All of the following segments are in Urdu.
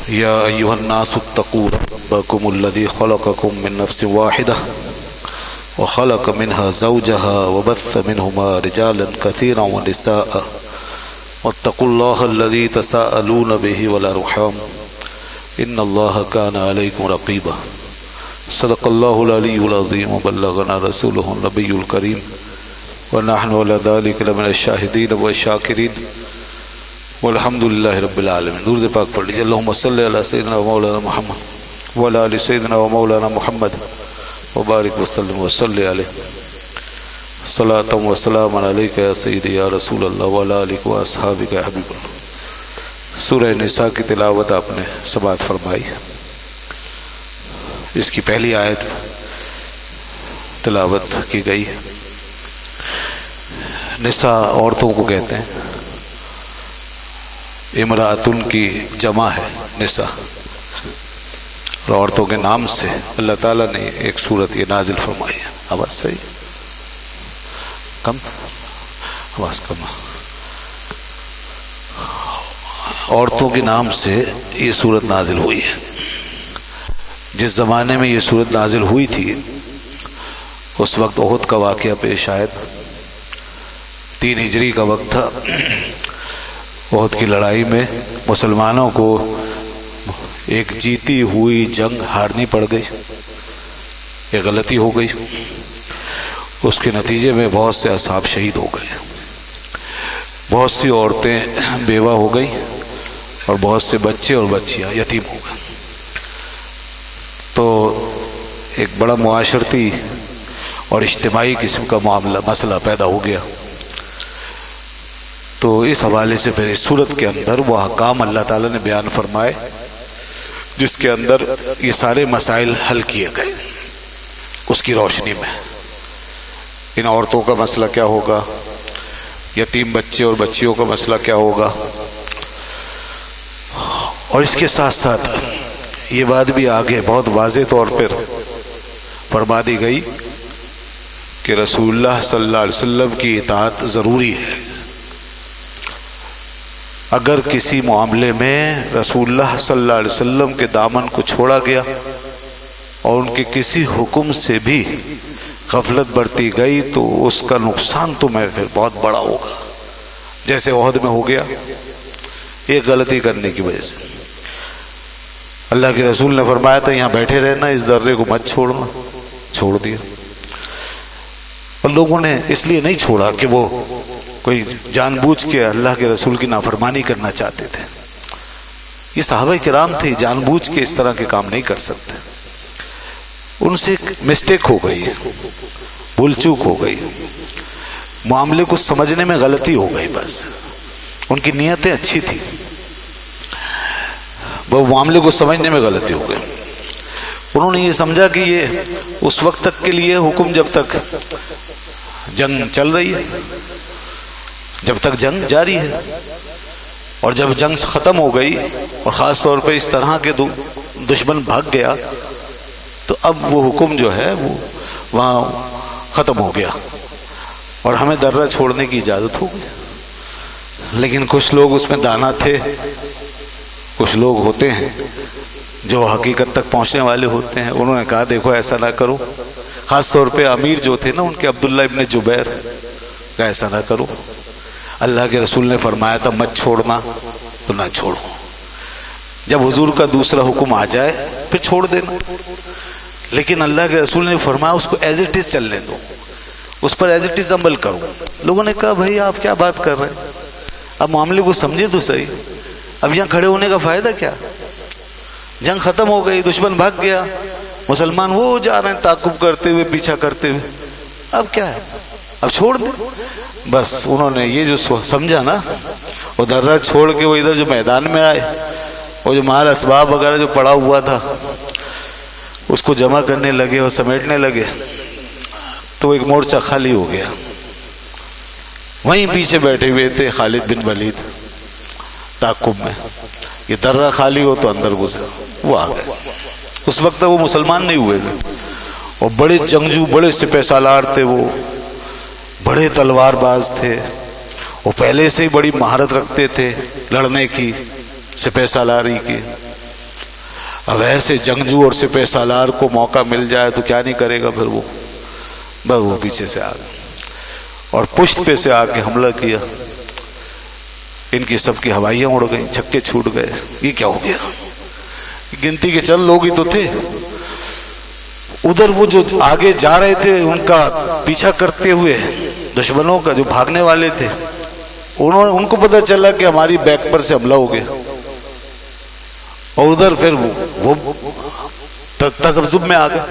یا ایھا الناس اتقوا ربکم الذی خلقکم من نفس واحدہ وخلق منها زوجها وبث منهما رجالا كثيرا ونساء واتقوا الله الذي تساءلون به والأرحام إن الله كان عليكم رقيبا صدق الله العلي العظيم وبلغنا رسوله النبي الكريم ونحن على ذلك لمن الشاهدين والشاكرين والحمد لله رب العالمين. درود پاک پڑھ لیجیے. اللهم صل على سيدنا ومولانا محمد وعلى آل سيدنا ومولانا محمد وبارک وسلم وصلی علیہ صلاۃ و سلام علیک یا سیدی یا رسول اللہ وعلی آلک و اصحابک یا حبیب اللہ. سورہ نساء کی تلاوت آپ نے سماعت فرمائی. اس کی پہلی آیت تلاوت کی گئی. نساء عورتوں کو کہتے ہیں. امرأتن کی جمع ہے نساء، اور عورتوں کے نام سے اللہ تعالیٰ نے ایک صورت یہ نازل فرمائی ہے. آواز صحیح کم، آواز کم. عورتوں کے نام سے یہ صورت نازل ہوئی ہے. جس زمانے میں یہ صورت نازل ہوئی تھی اس وقت احد کا واقعہ پیش آیا. 3 ہجری کا وقت تھا. احد کی لڑائی میں مسلمانوں کو ایک جیتی ہوئی جنگ ہارنی پڑ گئی. ایک غلطی ہو گئی. اس کے نتیجے میں بہت سے اصحاب شہید ہو گئے. بہت سی عورتیں بیوہ ہو گئی اور بہت سے بچے اور بچیاں یتیم ہو گئے. تو ایک بڑا معاشرتی اور اجتماعی قسم کا مسئلہ پیدا ہو گیا. تو اس حوالے سے پھر اس صورت کے اندر وہ احکام اللہ تعالیٰ نے بیان فرمائے جس کے اندر یہ سارے مسائل حل کیے گئے. اس کی روشنی میں ان عورتوں کا مسئلہ کیا ہوگا، یتیم بچے اور بچیوں کا مسئلہ کیا ہوگا، اور اس کے ساتھ ساتھ یہ بات بھی آگے بہت واضح طور پر فرما دی گئی کہ رسول اللہ صلی اللہ علیہ وسلم کی اطاعت ضروری ہے. اگر کسی معاملے میں رسول اللہ صلی اللہ علیہ وسلم کے دامن کو چھوڑا گیا اور ان کے کسی حکم سے بھی غفلت برتی گئی تو اس کا نقصان تمہیں پھر بہت بڑا ہوگا، جیسے احد میں ہو گیا ایک غلطی کرنے کی وجہ سے. اللہ کے رسول نے فرمایا تھا یہاں بیٹھے رہنا، اس درے کو مت چھوڑنا. چھوڑ دیا. اور لوگوں نے اس لیے نہیں چھوڑا کہ وہ کوئی جان بوجھ کے اللہ کے رسول کی نافرمانی کرنا چاہتے تھے. یہ صحابہ کرام تھے، جان بوجھ کے اس طرح کے کام نہیں کر سکتے. ان سے ایک مسٹیک ہو گئی، بھول چوک ہو گئی، معاملے کو سمجھنے میں غلطی ہو گئی. بس ان کی نیتیں اچھی تھیں، وہ معاملے کو سمجھنے میں غلطی ہو گئی. انہوں نے یہ سمجھا کہ یہ اس وقت تک کے لیے حکم جب تک جنگ چل رہی ہے، جب تک جنگ جاری ہے، اور جب جنگ ختم ہو گئی اور خاص طور پہ اس طرح کے دشمن بھاگ گیا تو اب وہ حکم جو ہے وہ وہاں ختم ہو گیا اور ہمیں درہ چھوڑنے کی اجازت ہو گئی. لیکن کچھ لوگ اس میں دانا تھے. کچھ لوگ ہوتے ہیں جو حقیقت تک پہنچنے والے ہوتے ہیں. انہوں نے کہا دیکھو ایسا نہ کرو. خاص طور پہ امیر جو تھے نا ان کے عبداللہ ابن جبیر کا ایسا نہ کرو. اللہ کے رسول نے فرمایا تھا مت چھوڑنا تو نہ چھوڑو. جب حضور کا دوسرا حکم آ جائے پھر چھوڑ دینا. لیکن اللہ کے رسول نے فرمایا اس کو ایز اٹ از چلنے دو، اس پر ایز اٹ از عمل کرو. لوگوں نے کہا بھائی آپ کیا بات کر رہے ہیں، اب معاملے کو سمجھے تو صحیح. اب یہاں کھڑے ہونے کا فائدہ کیا؟ جنگ ختم ہو گئی، دشمن بھاگ گیا، مسلمان وہ جا رہے ہیں تعاقب کرتے ہوئے، پیچھا کرتے ہوئے. اب کیا ہے، اب چھوڑ دیں. بس انہوں نے یہ جو سمجھا نا، وہ درہ چھوڑ کے وہ ادھر جو میدان میں آئے، وہ جو مال اسباب وغیرہ جو پڑا ہوا تھا اس کو جمع کرنے لگے اور سمیٹنے لگے تو ایک مورچہ خالی ہو گیا. وہیں پیچھے بیٹھے ہوئے تھے خالد بن ولید تعاقب میں. یہ درہ خالی ہو تو اندر گھسے، وہ آ گئے. اس وقت وہ مسلمان نہیں ہوئے تھے، اور بڑے جنگجو، بڑے سپہ سالار تھے، وہ بڑے تلوار باز تھے، وہ پہلے سے ہی بڑی مہارت رکھتے تھے لڑنے کی، سپہ سالاری کی. اب ایسے جنگجو اور سپہ سالار کو موقع مل جائے تو کیا نہیں کرے گا پھر وہ، بس وہ پیچھے سے آ گئے اور پشت پہ سے آ کے حملہ کیا. ان کی سب کی ہوائیاں اڑ گئیں، چھکے چھوٹ گئے. یہ کیا ہو گیا؟ گنتی کے چند لوگ ہی تو تھے. ادھر وہ جو آگے جا رہے تھے ان کا پیچھا کرتے ہوئے دشمنوں کا جو بھاگنے والے تھے، ان کو پتہ چلا کہ ہماری بیک پر سے حملہ ہو گیا، اور ادھر پھر وہ تذبذب میں آ گئے،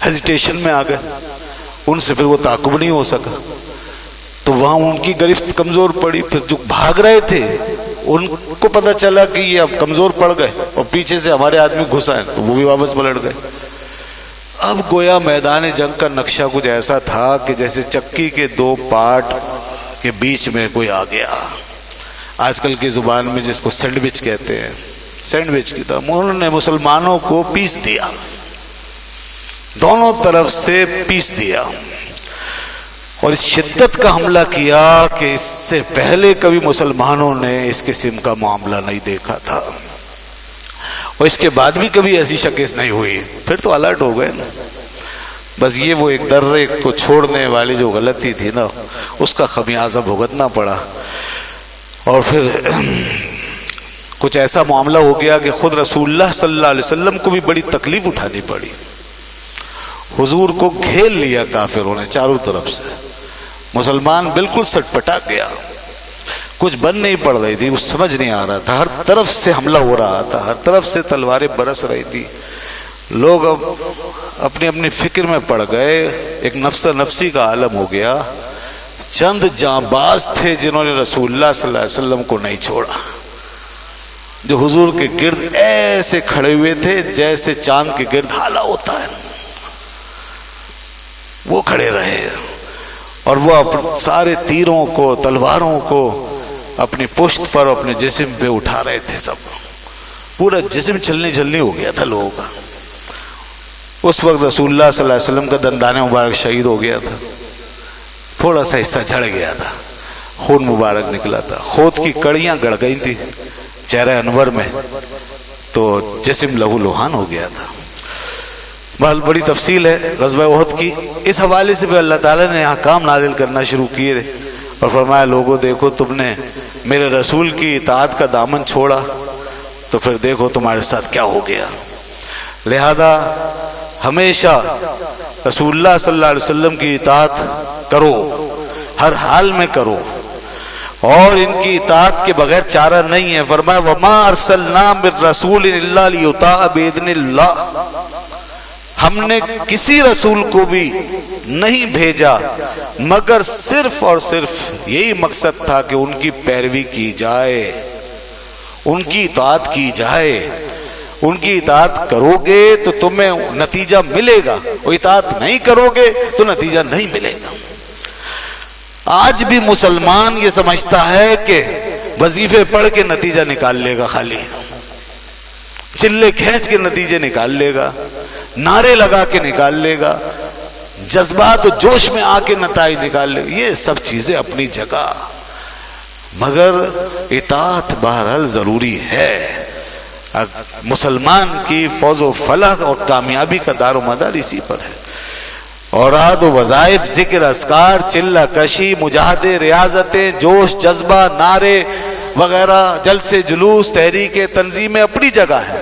ہیزیٹیشن میں آ گئے. ان سے پھر وہ تعاقب نہیں ہو سکا، تو وہاں ان کی گرفت کمزور پڑی. پھر جو بھاگ رہے تھے ان کو پتہ چلا کہ یہ اب کمزور پڑ گئے اور پیچھے سے ہمارے آدمی گھس آئے، تو وہ بھی واپس پلٹ گئے. اب گویا میدان جنگ کا نقشہ کچھ ایسا تھا کہ جیسے چکی کے دو پارٹ کے بیچ میں کوئی آ گیا. آج کل کی زبان میں جس کو سینڈوچ کہتے ہیں، سینڈوچ کی طرح انہوں نے مسلمانوں کو پیس دیا، دونوں طرف سے پیس دیا، اور اس شدت کا حملہ کیا کہ اس سے پہلے کبھی مسلمانوں نے اس قسم کا معاملہ نہیں دیکھا تھا، اور اس کے بعد بھی کبھی ایسی شکست نہیں ہوئی. پھر تو الرٹ ہو گئے نا. بس یہ وہ ایک درے کو چھوڑنے والی جو غلطی تھی نا، اس کا خمیازہ بھگتنا پڑا. اور پھر کچھ ایسا معاملہ ہو گیا کہ خود رسول اللہ صلی اللہ علیہ وسلم کو بھی بڑی تکلیف اٹھانی پڑی. حضور کو گھیر لیا کافروں نے چاروں طرف سے. مسلمان بالکل سٹ پٹا گیا، کچھ بن نہیں پڑ رہی تھی، وہ سمجھ نہیں آ رہا تھا. ہر طرف سے حملہ ہو رہا تھا، ہر طرف سے تلواریں برس رہی تھی. لوگ اب اپنی اپنی فکر میں پڑ گئے، ایک نفس نفسی کا عالم ہو گیا. چند جانباز تھے جنہوں نے رسول اللہ صلی اللہ علیہ وسلم کو نہیں چھوڑا، جو حضور کے گرد ایسے کھڑے ہوئے تھے جیسے چاند کے گرد ہالا ہوتا ہے. وہ کھڑے رہے اور وہ سارے تیروں کو، تلواروں کو اپنی پشت پر، اپنے جسم پہ اٹھا رہے تھے. سب پورا جسم چلنی ہو گیا تھا لوگوں کا. اس وقت رسول اللہ صلی اللہ علیہ وسلم کا دندان مبارک شہید ہو گیا تھا، تھوڑا سا حصہ جھڑ گیا تھا، خون مبارک نکلا تھا، خود کی کڑیاں گڑ گئی تھی چہرہ انور میں، تو جسم لہو لوہان ہو گیا تھا. بہت بڑی تفصیل ہے غزوہ احد کی. اس حوالے سے بھی اللہ تعالیٰ نے احکام نازل کرنا شروع کیے اور فرمایا لوگوں دیکھو تم نے میرے رسول کی اطاعت کا دامن چھوڑا تو پھر دیکھو تمہارے ساتھ کیا ہو گیا. لہذا ہمیشہ رسول اللہ صلی اللہ علیہ وسلم کی اطاعت کرو، ہر حال میں کرو، اور ان کی اطاعت کے بغیر چارہ نہیں ہے. فرمایا وَمَا أَرْسَلْنَا مِن رَّسُولٍ إِلَّا لِيُطَاعَ بِإِذْنِ اللَّهِ، ہم نے کسی رسول کو بھی نہیں بھیجا مگر صرف اور صرف یہی مقصد تھا کہ ان کی پیروی کی جائے، ان کی اطاعت کی جائے. ان کی اطاعت کرو گے تو تمہیں نتیجہ ملے گا، اور اطاعت نہیں کرو گے تو نتیجہ نہیں ملے گا. آج بھی مسلمان یہ سمجھتا ہے کہ وظیفے پڑھ کے نتیجہ نکال لے گا، خالی چلے کھینچ کے نتیجے نکال لے گا، نعرے لگا کے نکال لے گا، جذبات و جوش میں آ کے نتائج نکال لے گا. یہ سب چیزیں اپنی جگہ، مگر اطاعت بہرحال ضروری ہے. مسلمان کی فوز و فلاح اور کامیابی کا دار و مدار اسی پر ہے. اوراد و وظائف، ذکر، اذکار، چلہ کشی، مجاہدے، ریاضتیں، جوش، جذبہ، نعرے وغیرہ، جلسے، جلوس، تحریکیں، تنظیمیں اپنی جگہ ہیں،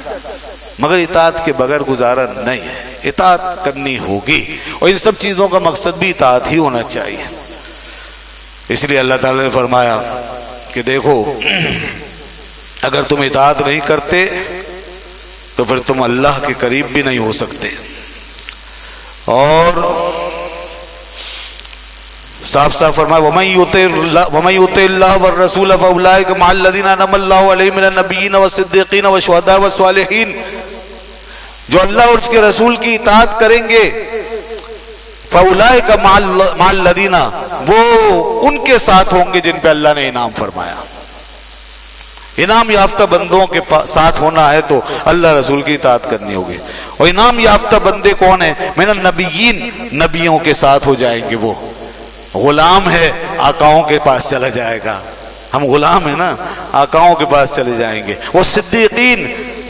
مگر اطاعت کے بغیر گزارا نہیں ہے. اطاعت کرنی ہوگی، اور ان سب چیزوں کا مقصد بھی اطاعت ہی ہونا چاہیے. اس لیے اللہ تعالی نے فرمایا کہ دیکھو اگر تم اطاعت نہیں کرتے تو پھر تم اللہ کے قریب بھی نہیں ہو سکتے. اور صاف صاف فرمایا وَمَن يُطِعِ اللَّهَ وَالرَّسُولَ فَأُولَٰئِكَ مَعَ الَّذِينَ أَنْعَمَ اللَّهُ عَلَيْهِم مِّنَ النَّبِيِّينَ وَالصِّدِّيقِينَ وَالشُّهَدَاءِ وَالصَّالِحِينَ. جو اللہ اور اس کے رسول کی اطاعت کریں گے فَأُولَٰئِكَ مَعَ الَّذِينَ، وہ ان کے ساتھ ہوں گے جن پہ اللہ نے انعام فرمایا. انعام یافتہ بندوں کے ساتھ ہونا ہے تو اللہ رسول کی اطاعت کرنی ہوگی. اور انعام یافتہ بندے کون ہیں؟ من النبیین، نبیوں کے ساتھ ہو جائیں گے. وہ غلام ہے آقاؤں کے پاس چلا جائے گا، ہم غلام ہیں نا، آقاؤں کے پاس چلے جائیں گے. وہ صدیقین،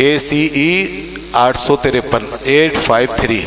ACE 853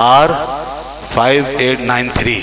R5893,